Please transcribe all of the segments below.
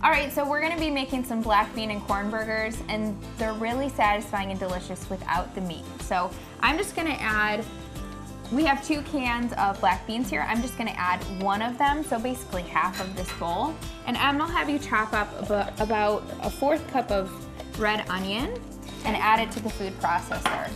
All right, so we're gonna be making some black bean and corn burgers, and they're really satisfying and delicious without the meat. So I'm just gonna add, we have 2 cans of black beans here. I'm just gonna add 1 of them, so basically half of this bowl. And I'll have you chop up about a 1/4 cup of red onion and add it to the food processor.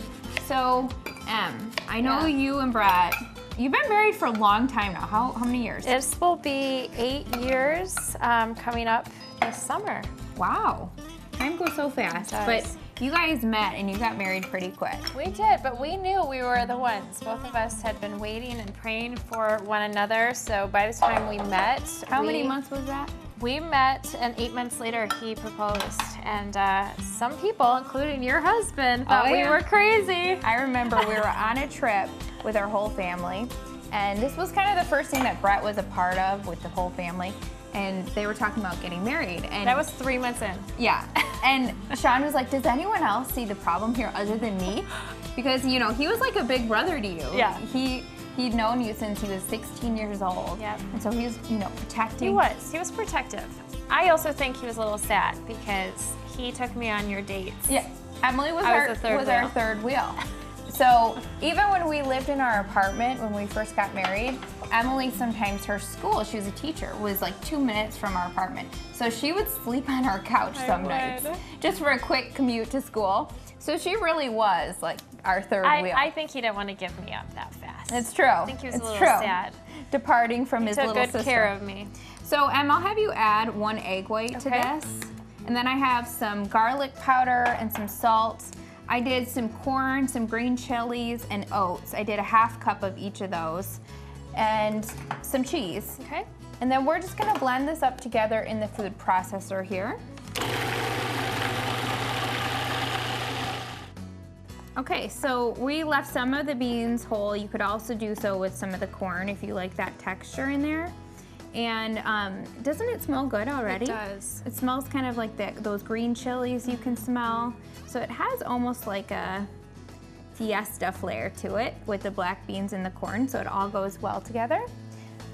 So, I know you and Brett, you've been married for a long time now. How many years? This will be 8 years coming up this summer. Wow, time goes so fast. But you guys met and you got married pretty quick. We did, but we knew we were the ones. Both of us had been waiting and praying for one another, so by the time we met... How many months was that? We met, and 8 months later, he proposed. And some people, including your husband, thought we were crazy. I remember we were on a trip with our whole family, and this was kind of the first thing that Brett was a part of with the whole family. And they were talking about getting married. And that was 3 months in. Yeah, and Sean was like, does anyone else see the problem here other than me? Because, you know, he was like a big brother to you. Yeah. He'd known you since he was 16 years old. Yep. And so he was, you know, protecting. He was protective. I also think he was a little sad because he took me on your dates. Yeah, Emily was our third wheel. So even when we lived in our apartment, when we first got married, Emily, sometimes her school, she was a teacher, was like 2 minutes from our apartment. So she would sleep on our couch some nights, just for a quick commute to school. So she really was like our third wheel. I think he didn't want to give me up that fast. It's true. I think he was a little sad. Departing from his little sister. He took good care of me. So I'll have you add 1 egg white to this. And then I have some garlic powder and some salt. I did some corn, some green chilies, and oats. I did a 1/2 cup of each of those. And some cheese. Okay. And then we're just gonna blend this up together in the food processor here. Okay, so we left some of the beans whole. You could also do so with some of the corn if you like that texture in there. And doesn't it smell good already? It does. It smells kind of like those green chilies you can smell. So it has almost like a fiesta flair to it with the black beans and the corn, so it all goes well together.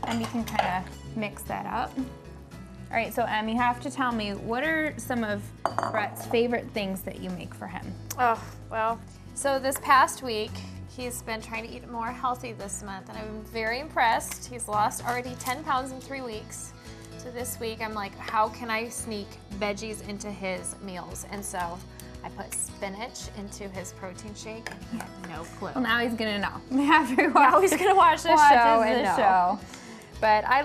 And you can kind of mix that up. All right, so Em, you have to tell me, what are some of Brett's favorite things that you make for him? Oh, well, so this past week, he's been trying to eat more healthy this month, and I'm very impressed. He's lost already 10 pounds in 3 weeks. So this week, I'm like, how can I sneak veggies into his meals? And so I put spinach into his protein shake, and he had no clue. Well, now he's gonna know. Now he's gonna watch this show and know. But I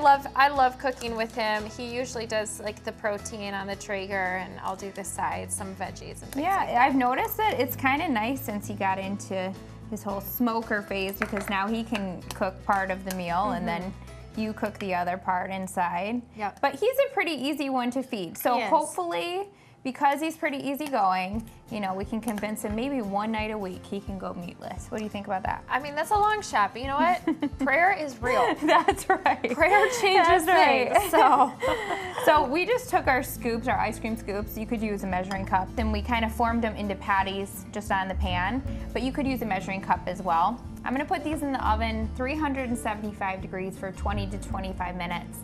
love cooking with him. He usually does like the protein on the Traeger, and I'll do the sides, some veggies and things like that. I've noticed that it's kind of nice since he got into his whole smoker phase, because now he can cook part of the meal and then you cook the other part inside. Yep. But he's a pretty easy one to feed. So hopefully, because he's pretty easygoing, you know, we can convince him maybe 1 night a week he can go meatless. What do you think about that? I mean, that's a long shot, but you know what? Prayer is real. That's right. Prayer changes things. So we just took our scoops, our ice cream scoops. You could use a measuring cup. Then we kind of formed them into patties just on the pan, but you could use a measuring cup as well. I'm gonna put these in the oven, 375 degrees for 20 to 25 minutes.